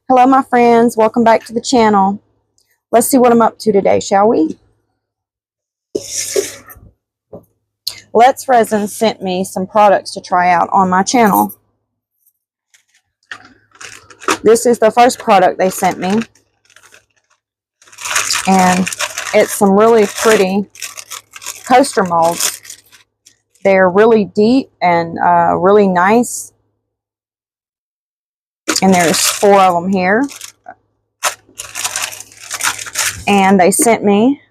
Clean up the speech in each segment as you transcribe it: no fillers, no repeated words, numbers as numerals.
Hello my friends, welcome back to the channel. Let's see what I'm up to today, shall we? Let's Resin sent me some products to try out on my channel. This is the first product they sent me. And it's some really pretty coaster molds. They're really deep and really nice. And there's 4 of them here. And they sent me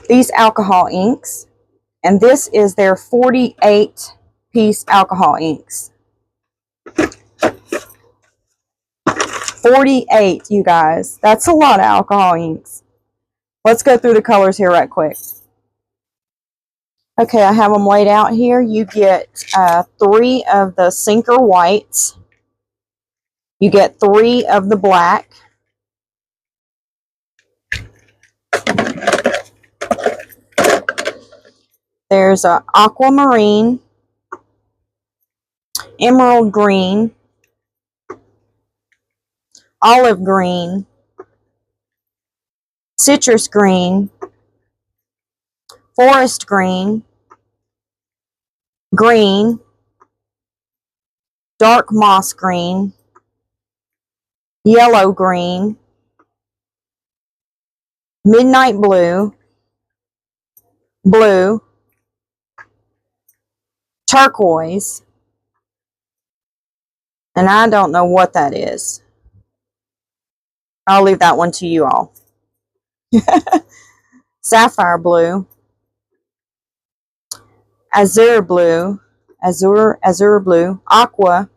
these alcohol inks. And this is their 48-piece alcohol inks. 48, you guys. That's a lot of alcohol inks. Let's go through the colors here right quick. Okay, I have them laid out here. You get 3 of the sinker whites. You get 3 of the black. There's a aquamarine, emerald green, olive green, citrus green, forest green, green, dark moss green, yellow green, midnight blue, blue, turquoise, and I don't know what that is. I'll leave that one to you all. Sapphire blue, azure blue, azure blue, aqua,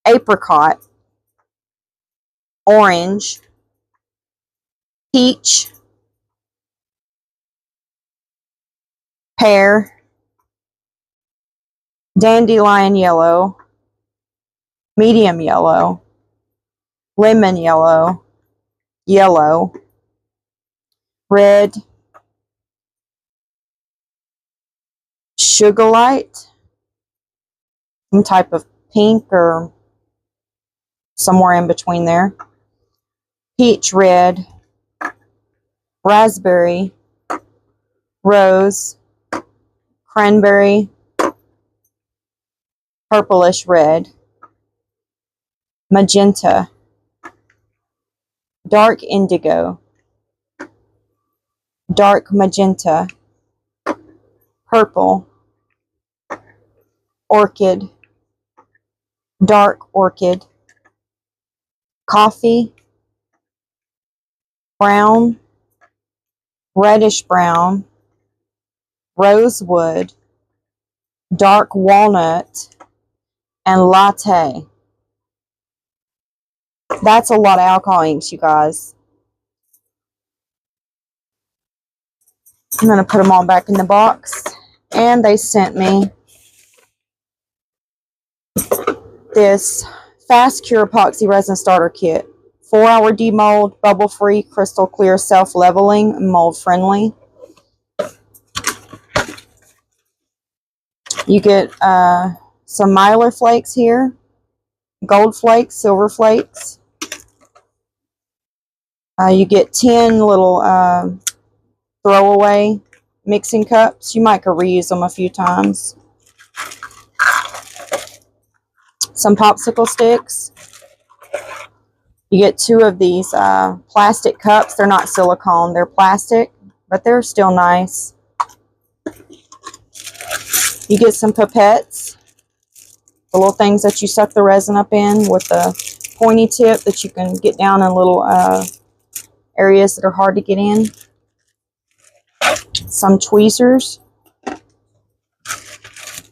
apricot, orange, peach, pear, dandelion yellow, medium yellow, lemon yellow, yellow, red, sugar light, some type of pink or somewhere in between there, peach red, raspberry, rose, cranberry, purplish red, magenta, dark indigo, dark magenta, purple, orchid, dark orchid, coffee, brown, reddish brown, rosewood, dark walnut, and latte. That's a lot of alcohol inks, you guys. I'm going to put them all back in the box. And they sent me this Fast Cure Epoxy Resin Starter Kit. 4-hour demold, bubble-free, crystal clear, self-leveling, mold-friendly. You get some mylar flakes here, gold flakes, silver flakes. You get 10 little throwaway mixing cups. You might could reuse them a few times. Some popsicle sticks. You get 2 of these plastic cups. They're not silicone, they're plastic, but they're still nice. You get some pipettes, the little things that you suck the resin up in with the pointy tip that you can get down in little areas that are hard to get in. Some tweezers.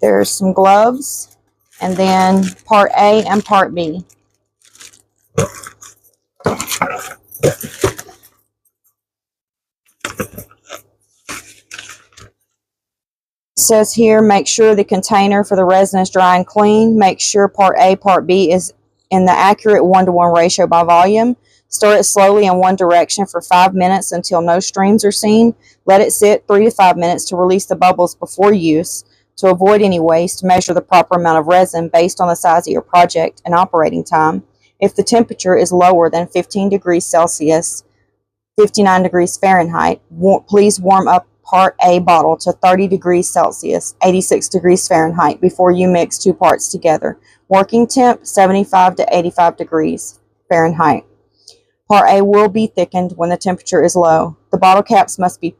There's some gloves, and then part A and part B. It says here, make sure the container for the resin is dry and clean. Make sure part A, part B is in the accurate 1-to-1 ratio by volume. Stir it slowly in one direction for 5 minutes until no streams are seen. Let it sit 3 to 5 minutes to release the bubbles before use. To avoid any waste, measure the proper amount of resin based on the size of your project and operating time. If the temperature is lower than 15 degrees Celsius, 59 degrees Fahrenheit, please warm up Part A bottle to 30 degrees Celsius, 86 degrees Fahrenheit before you mix two parts together. Working temp, 75 to 85 degrees Fahrenheit. Part A will be thickened when the temperature is low. The bottle caps must be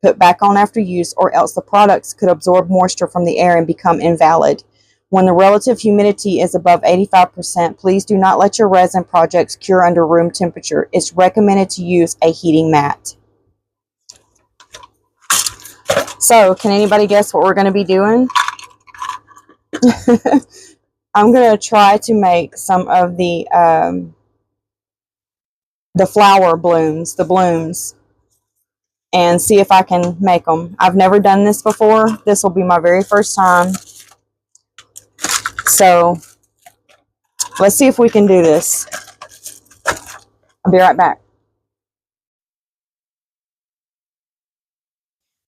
put back on after use, or else the products could absorb moisture from the air and become invalid. When the relative humidity is above 85%, please do not let your resin projects cure under room temperature. It's recommended to use a heating mat. So, can anybody guess what we're going to be doing? I'm going to try to make some of the flower blooms, the blooms, and see if I can make them. I've never done this before. This will be my very first time. So, let's see if we can do this. I'll be right back.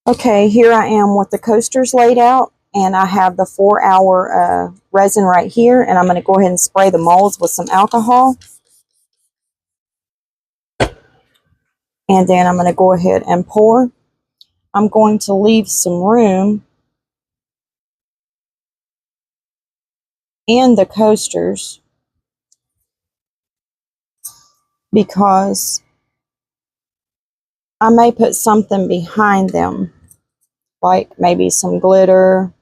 Okay, here I am with the coasters laid out, and I have the 4-hour resin right here, and I'm going to go ahead and spray the molds with some alcohol. And then I'm going to go ahead and pour. I'm going to leave some room in the coasters because I may put something behind them, like maybe some glitter.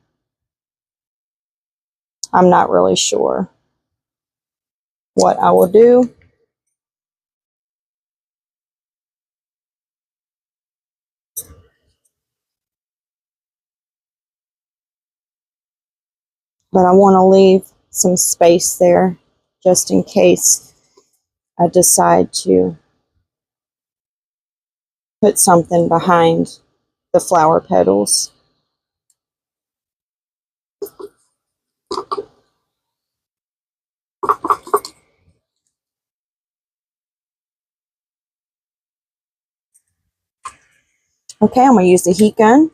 I'm not really sure what I will do. But I want to leave some space there just in case I decide to put something behind the flower petals. Okay, I'm going to use the heat gun.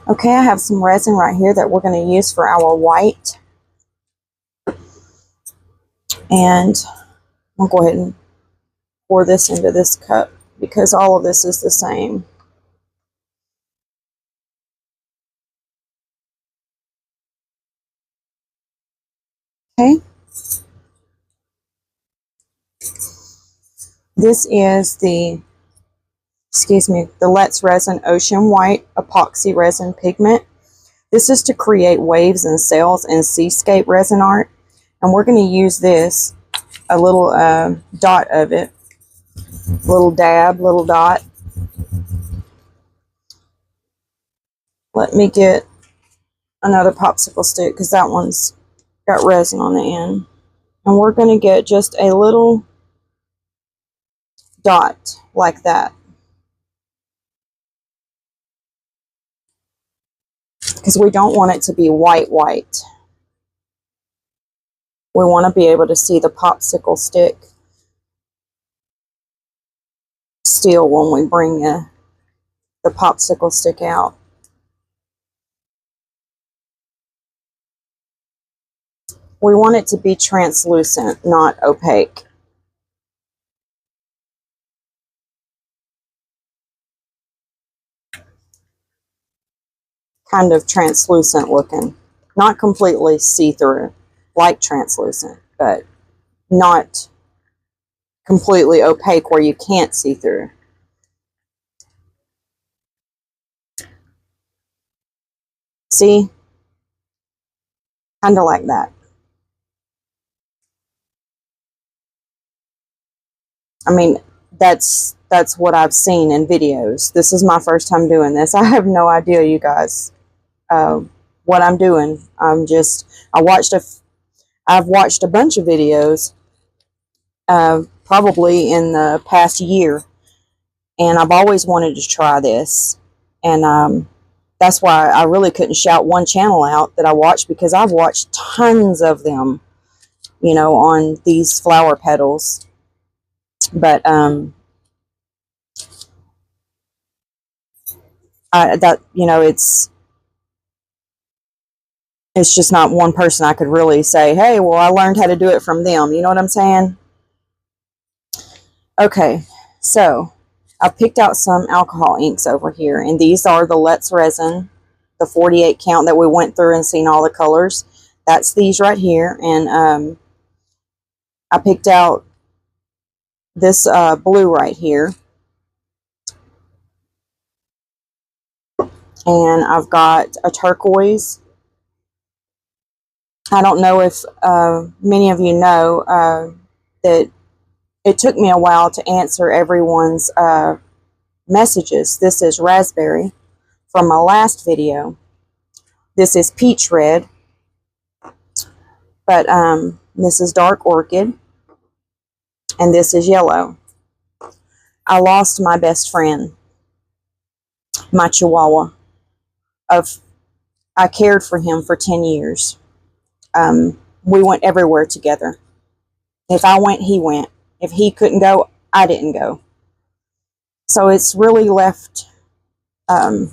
Okay, I have some resin right here that we're going to use for our white. And I'll go ahead and pour this into this cup because all of this is the same. Okay. This is the Let's Resin Ocean White Epoxy Resin Pigment. This is to create waves and sails and seascape resin art. And we're going to use this, a little dot of it, little dab, little dot. Let me get another popsicle stick because that one's got resin on the end. And we're going to get just a little dot like that. Because we don't want it to be white. We want to be able to see the popsicle stick still when we bring the popsicle stick out. We want it to be translucent, not opaque. Kind of translucent looking. Not completely see-through, like translucent, but not completely opaque where you can't see through. See? Kind of like that. I mean, that's what I've seen in videos. This is my first time doing this. I have no idea, you guys, what I'm doing. I've watched a bunch of videos, probably in the past year, and I've always wanted to try this, and that's why I really couldn't shout one channel out that I watched, because I've watched tons of them, you know, on these flower petals. But that, you know, it's just not one person I could really say, hey, well, I learned how to do it from them. You know what I'm saying? Okay, so I picked out some alcohol inks over here, and these are the Let's Resin, the 48 count that we went through and seen all the colors. That's these right here, and I picked out this blue right here, and I've got a turquoise. I don't know if many of you know that it took me a while to answer everyone's messages. This is raspberry from my last video. This is peach red, but this is dark orchid, and this is yellow. I lost my best friend, my Chihuahua. I cared for him for 10 years. We went everywhere together. If I went, he went. If he couldn't go, I didn't go. So it's really left, I'm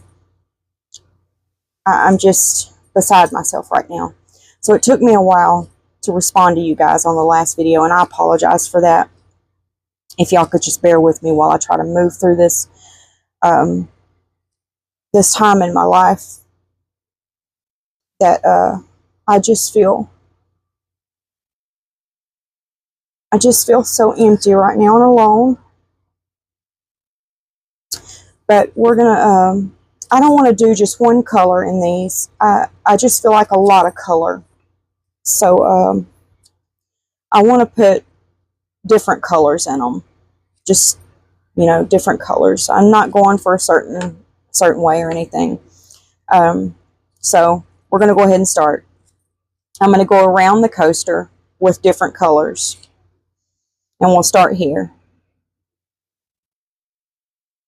just beside myself right now. So it took me a while to respond to you guys on the last video, and I apologize for that. If y'all could just bear with me while I try to move through this, this time in my life that I just feel so empty right now and alone. But we're gonna, I don't want to do just one color in these. I just feel like a lot of color. So I want to put different colors in them. Just, you know, different colors. I'm not going for a certain way or anything. So we're going to go ahead and start. I'm going to go around the coaster with different colors. And we'll start here.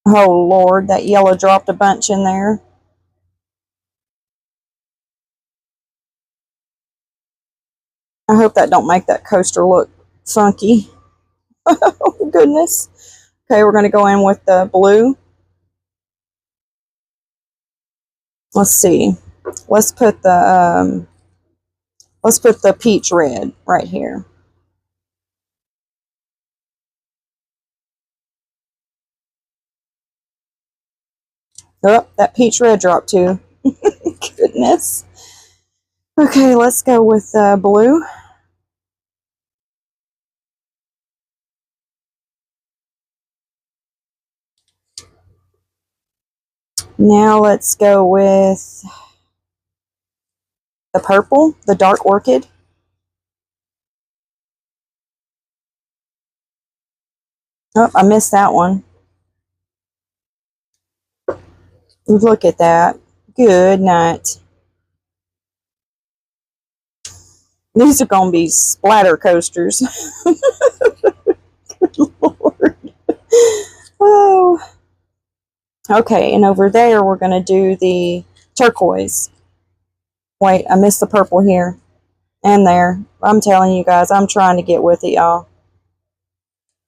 Oh, Lord, that yellow dropped a bunch in there. I hope that don't make that coaster look funky. Oh, goodness. Okay, we're going to go in with the blue. Let's see. Let's put the peach red right here. Oh, that peach red dropped too. Goodness. Okay, let's go with blue. Now let's go with the purple, the dark orchid. Oh, I missed that one. Look at that. Good night. These are going to be splatter coasters. Good Lord. Oh. Okay, and over there we're going to do the turquoise. Wait, I missed the purple here and there. I'm telling you guys, I'm trying to get with it, y'all.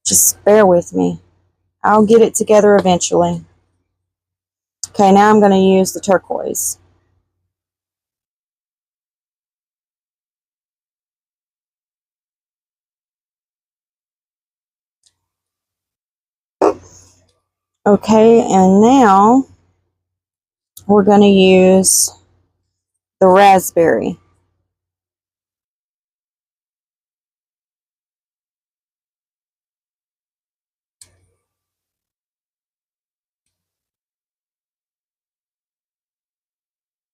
Just bear with me. I'll get it together eventually. Okay, now I'm going to use the turquoise. Okay, and now we're going to use the raspberry.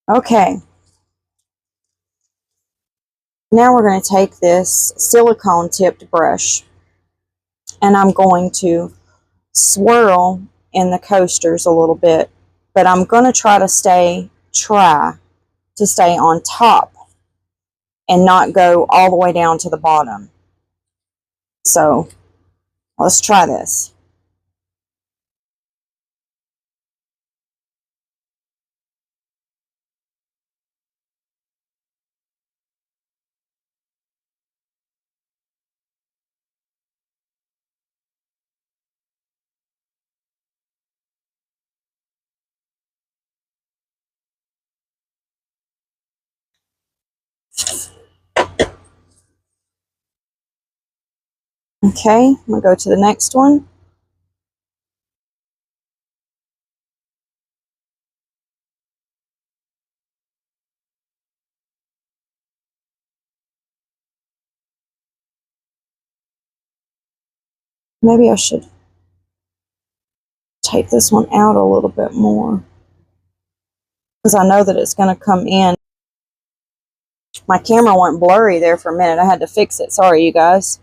Okay. Now we're going to take this silicone tipped brush and I'm going to swirl in the coasters a little bit, but I'm going to try to stay on top and not go all the way down to the bottom. So let's try this. Okay, I'm going to go to the next one. Maybe I should take this one out a little bit more, because I know that it's going to come in. My camera went blurry there for a minute. I had to fix it. Sorry, you guys.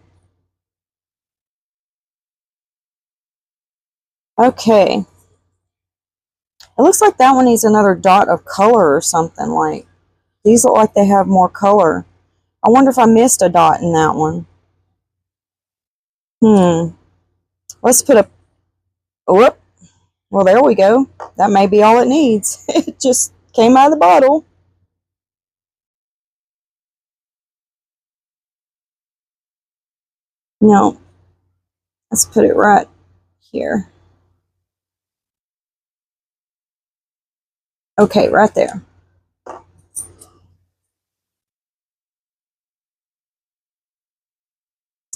Okay. It looks like that one needs another dot of color or something. Like, these look like they have more color. I wonder if I missed a dot in that one. Let's put a... Whoop. Well, there we go. That may be all it needs. It just came out of the bottle. No. Let's put it right here. Okay, right there. I'm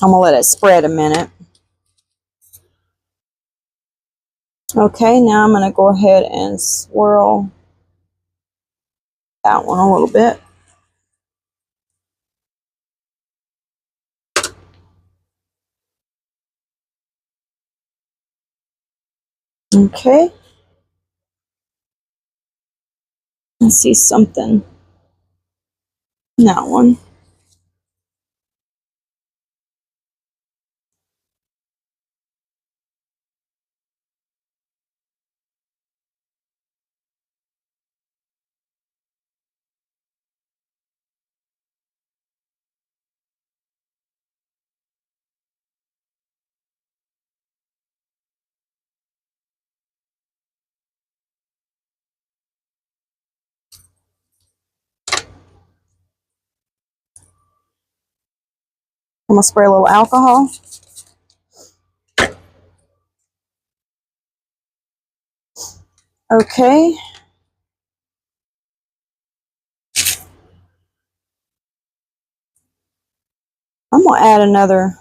going to let it spread a minute. Okay, now I'm going to go ahead and swirl that one a little bit. Okay. Let's see something in that one. I'm going to spray a little alcohol. Okay. I'm going to add another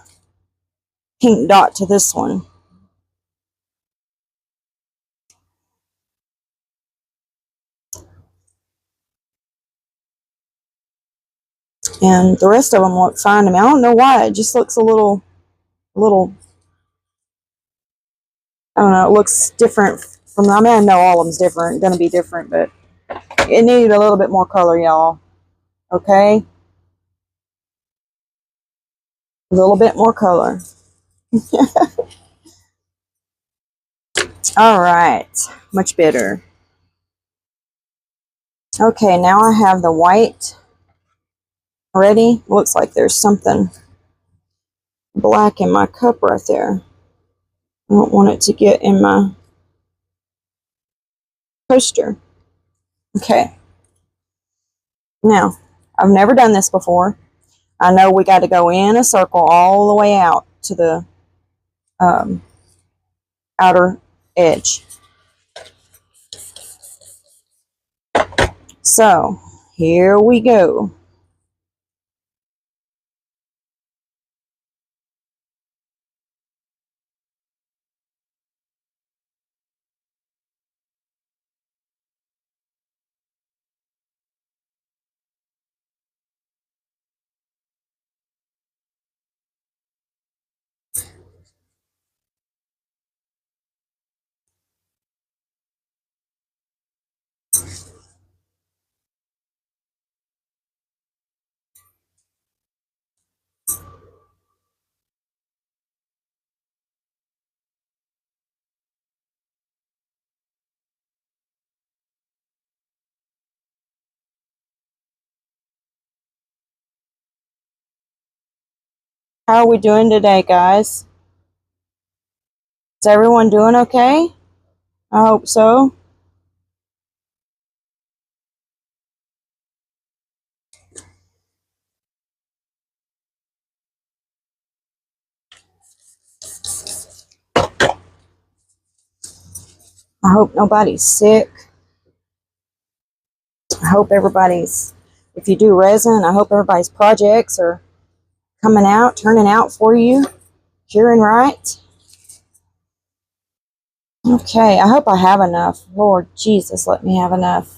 pink dot to this one. And the rest of them look fine to me. I don't know why. It just looks a little, I don't know, it looks different from, I mean, I know all of them's different, going to be different, but it needed a little bit more color, y'all. Okay? A little bit more color. All right. Much better. Okay, now I have the white ready. Looks like there's something black in my cup right there. I don't want it to get in my coaster. Okay. Now, I've never done this before. I know we got to go in a circle all the way out to the outer edge. So, here we go. How are we doing today, guys? Is everyone doing okay? I hope so. I hope nobody's sick. I hope everybody's if you do resin, I hope everybody's projects are coming out, turning out for you, curing right. Okay, I hope I have enough. Lord Jesus, let me have enough.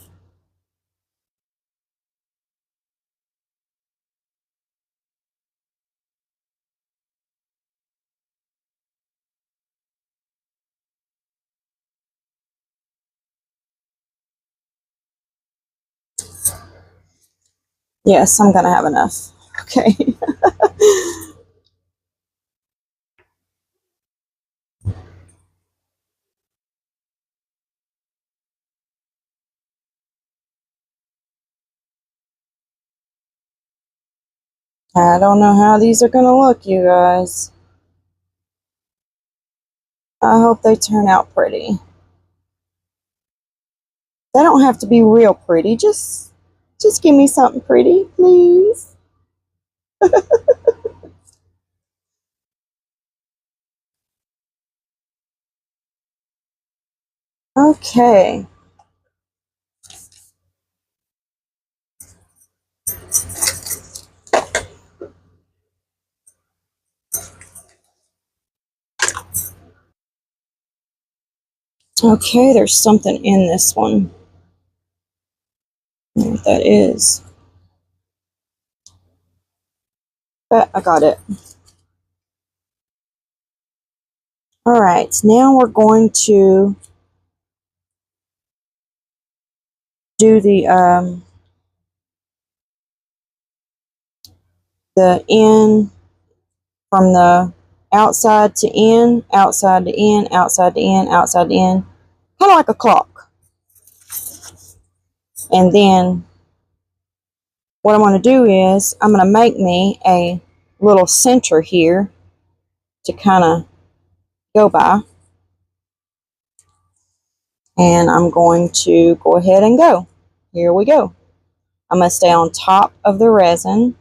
Yes, I'm gonna have enough. Okay. I don't know how these are gonna look, you guys. I hope they turn out pretty. They don't have to be real pretty. Just give me something pretty, please. Okay. Okay, there's something in this one. I don't know what that is. But I got it. Alright, now we're going to do the in from the outside to in, outside to in, outside to in, outside to in. Kind of like a clock. And then what I'm going to do is I'm going to make me a little center here to kind of go by. And I'm going to go ahead and go. Here we go. I'm going to stay on top of the resin.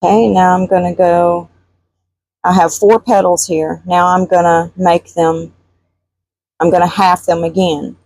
Okay, now I'm going to go, I have 4 petals here. Now I'm going to make them, I'm going to half them again.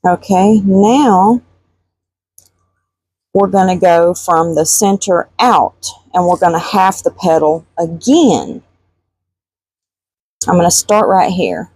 Okay, now we're going to go from the center out and we're going to half the petal again. I'm going to start right here.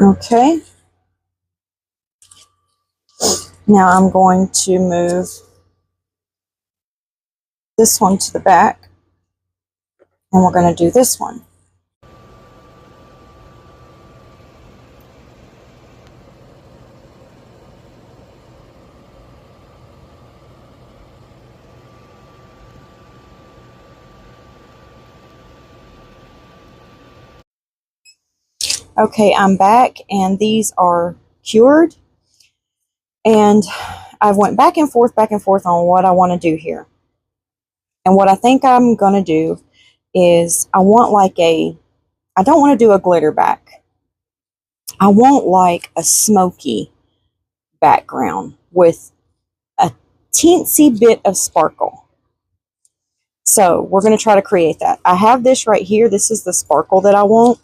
Okay. Now I'm going to move this one to the back and we're going to do this one. Okay, I'm back and these are cured, and I went back and forth on what I want to do here. And what I think I'm going to do is I want like I don't want to do a glitter back. I want like a smoky background with a teensy bit of sparkle. So we're going to try to create that. I have this right here. This is the sparkle that I want.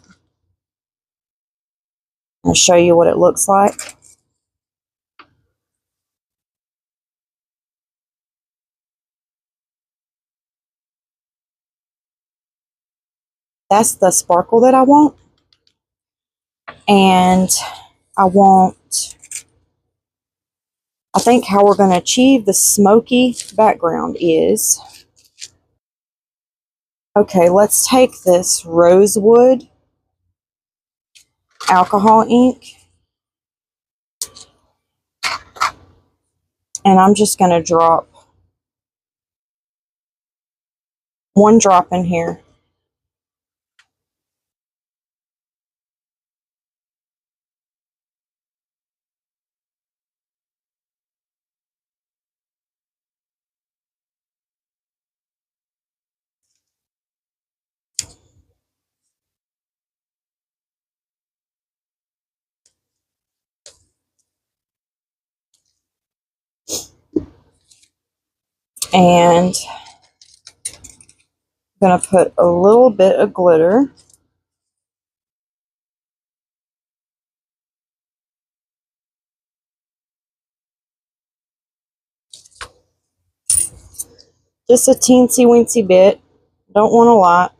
I'll show you what it looks like. That's the sparkle that I want. And I think how we're going to achieve the smoky background is, okay, let's take this rosewood alcohol ink, and I'm just going to drop one drop in here. And I'm going to put a little bit of glitter. Just a teensy weensy bit. Don't want a lot.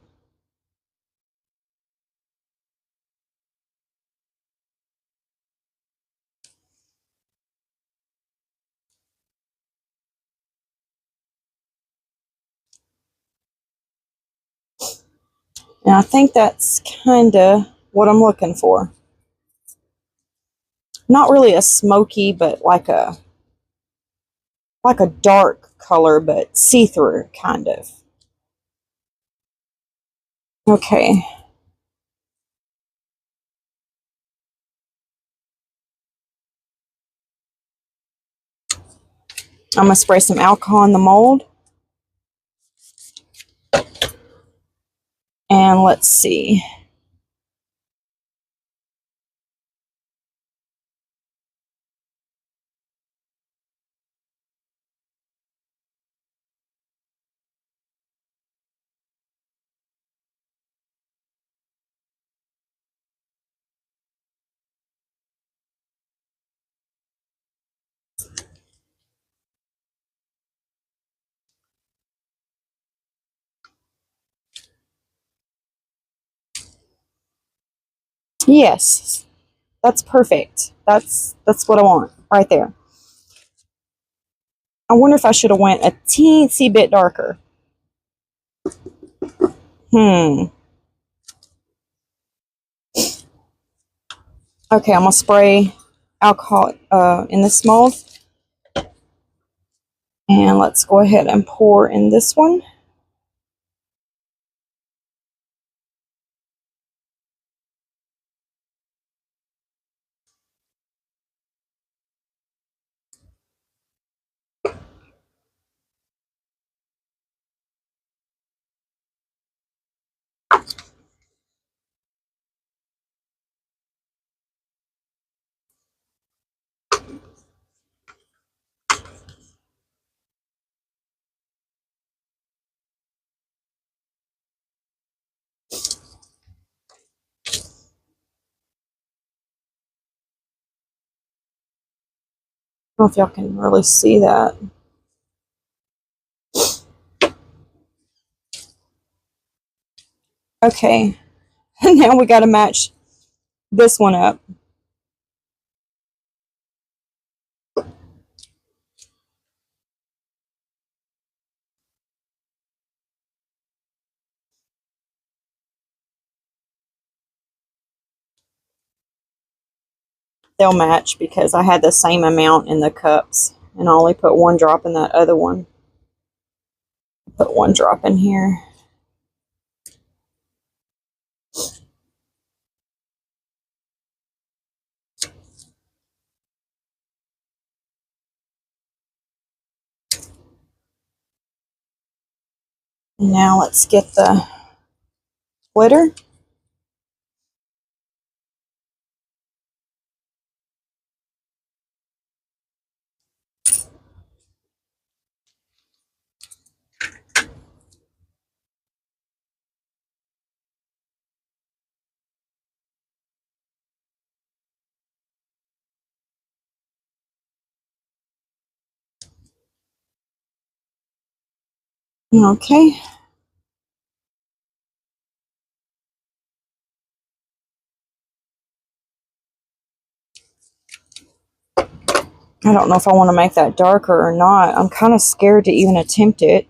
And I think that's kind of what I'm looking for. Not really a smoky, but like a dark color, but see-through kind of. Okay. I'm going to spray some alcohol in the mold. And let's see. Yes, that's perfect. That's what I want right there. I wonder if I should have went a teensy bit darker. Okay, I'm going to spray alcohol in this mold. And let's go ahead and pour in this one. I don't know if y'all can really see that. Okay, now we got to match this one up. They'll match because I had the same amount in the cups and I only put one drop in that other one. Put one drop in here. Now let's get the glitter. Okay. I don't know if I want to make that darker or not. I'm kind of scared to even attempt it.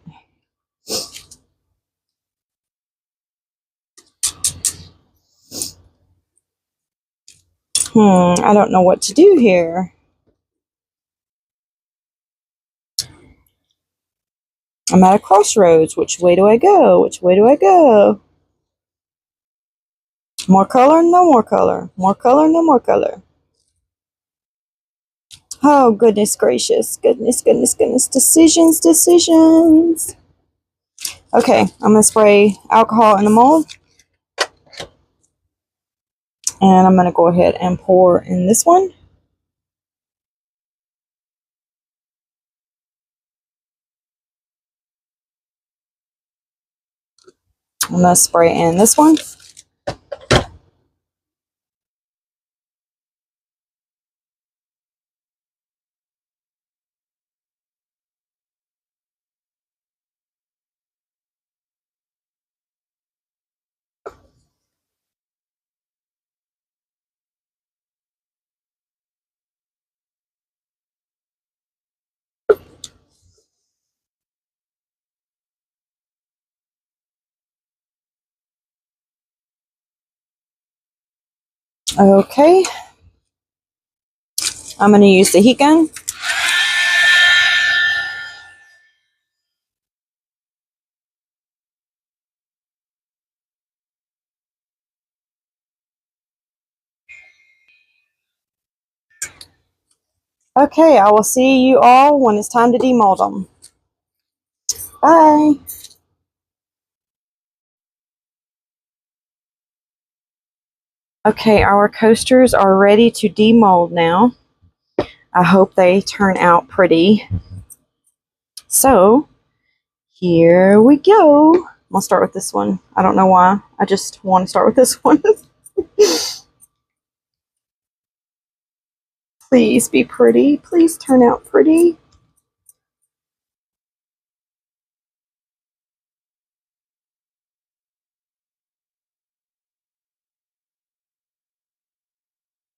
I don't know what to do here. I'm at a crossroads. Which way do I go? Which way do I go? More color, no more color. More color, no more color. Oh, goodness gracious. Goodness, goodness, goodness. Decisions, decisions. Okay, I'm going to spray alcohol in the mold. And I'm going to go ahead and pour in this one. I'm going to spray in this one. Okay. I'm going to use the heat gun. Okay, I will see you all when it's time to demold them. Bye. Okay, our coasters are ready to demold now. I hope they turn out pretty. So, here we go. I'm going to start with this one. I don't know why. I just want to start with this one. Please be pretty. Please turn out pretty.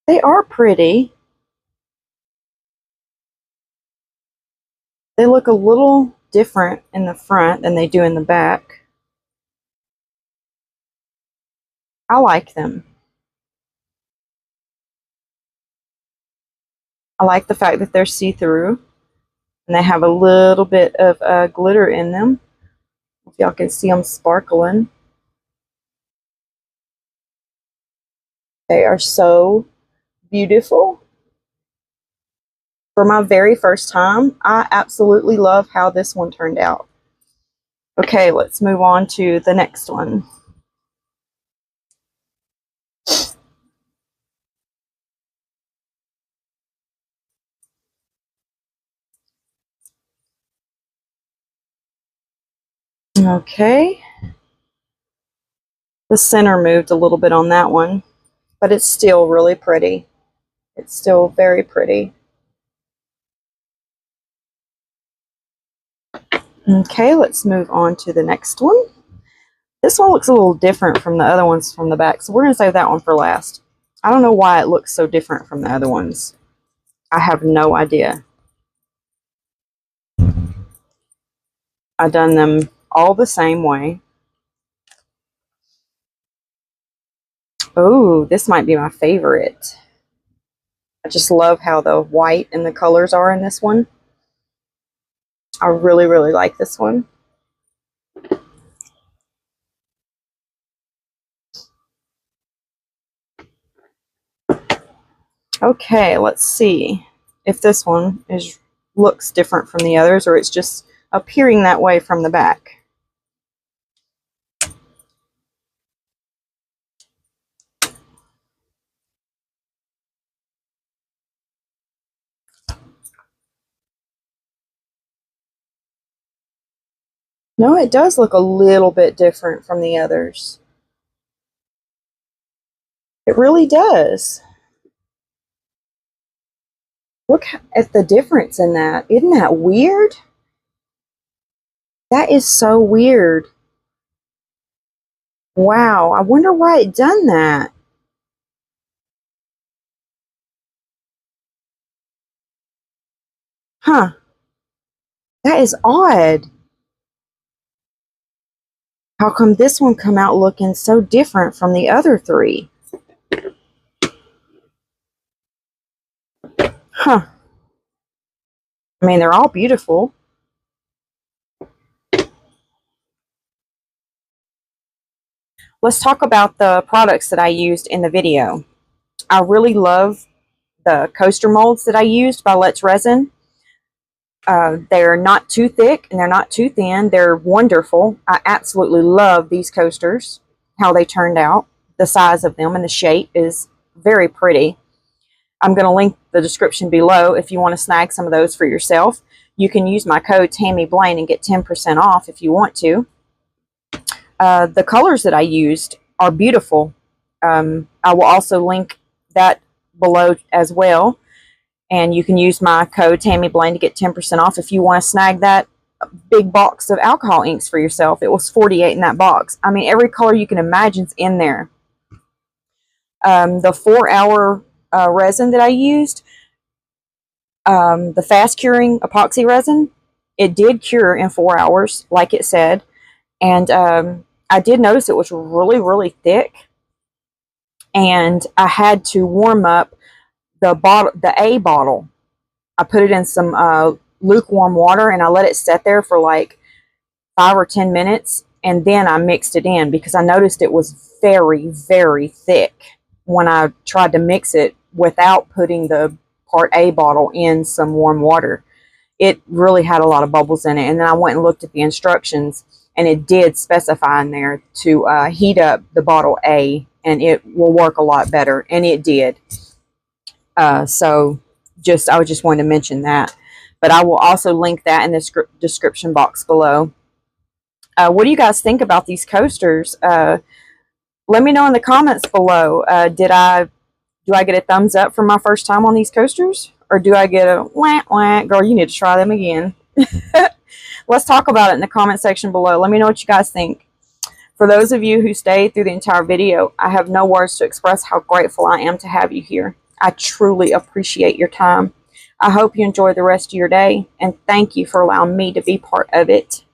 They are pretty. They look a little different in the front than they do in the back. I like them. I like the fact that they're see-through and they have a little bit of glitter in them. If y'all can see them sparkling. They are so beautiful. For my very first time, I absolutely love how this one turned out. Okay, let's move on to the next one. Okay. The center moved a little bit on that one, but it's still really pretty. It's still very pretty. Okay, let's move on to the next one. This one looks a little different from the other ones from the back, so we're going to save that one for last. I don't know why it looks so different from the other ones. I have no idea. I've done them all the same way. Oh, this might be my favorite. I just love how the white and the colors are in this one. I really, really like this one. Okay, let's see if this one looks different from the others or it's just appearing that way from the back. No, it does look a little bit different from the others. It really does. Look at the difference in that. Isn't that weird? That is so weird. Wow, I wonder why it done that. Huh, that is odd. How come this one come out looking so different from the other three? Huh. I mean, they're all beautiful. Let's talk about the products that I used in the video. I really love the coaster molds that I used by Let's Resin. They're not too thick and they're not too thin. They're wonderful. I absolutely love these coasters, how they turned out. The size of them and the shape is very pretty. I'm going to link the description below if you want to snag some of those for yourself. You can use my code TammyBlaine and get 10% off if you want to. The colors that I used are beautiful. I will also link that below as well. And you can use my code TammyBlaine to get 10% off if you want to snag that big box of alcohol inks for yourself. It was 48 in that box. I mean, every color you can imagine's in there. The 4-hour resin that I used, the fast curing epoxy resin, it did cure in 4 hours, like it said. And I did notice it was really, really thick. And I had to warm up the A bottle. I put it in some lukewarm water and I let it sit there for like 5 or 10 minutes. And then I mixed it in because I noticed it was very, very thick when I tried to mix it without putting the part A bottle in some warm water. It really had a lot of bubbles in it. And then I went and looked at the instructions and it did specify in there to heat up the bottle A and it will work a lot better. And it did. So I just wanted to mention that. But I will also link that in the description box below. What do you guys think about these coasters? Let me know in the comments below. Do I get a thumbs up for my first time on these coasters? Or do I get a wah, wah, girl, you need to try them again? Let's talk about it in the comment section below. Let me know what you guys think. For those of you who stayed through the entire video, I have no words to express how grateful I am to have you here. I truly appreciate your time. I hope you enjoy the rest of your day, and thank you for allowing me to be part of it.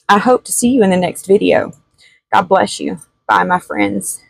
I hope to see you in the next video. God bless you. Bye, my friends.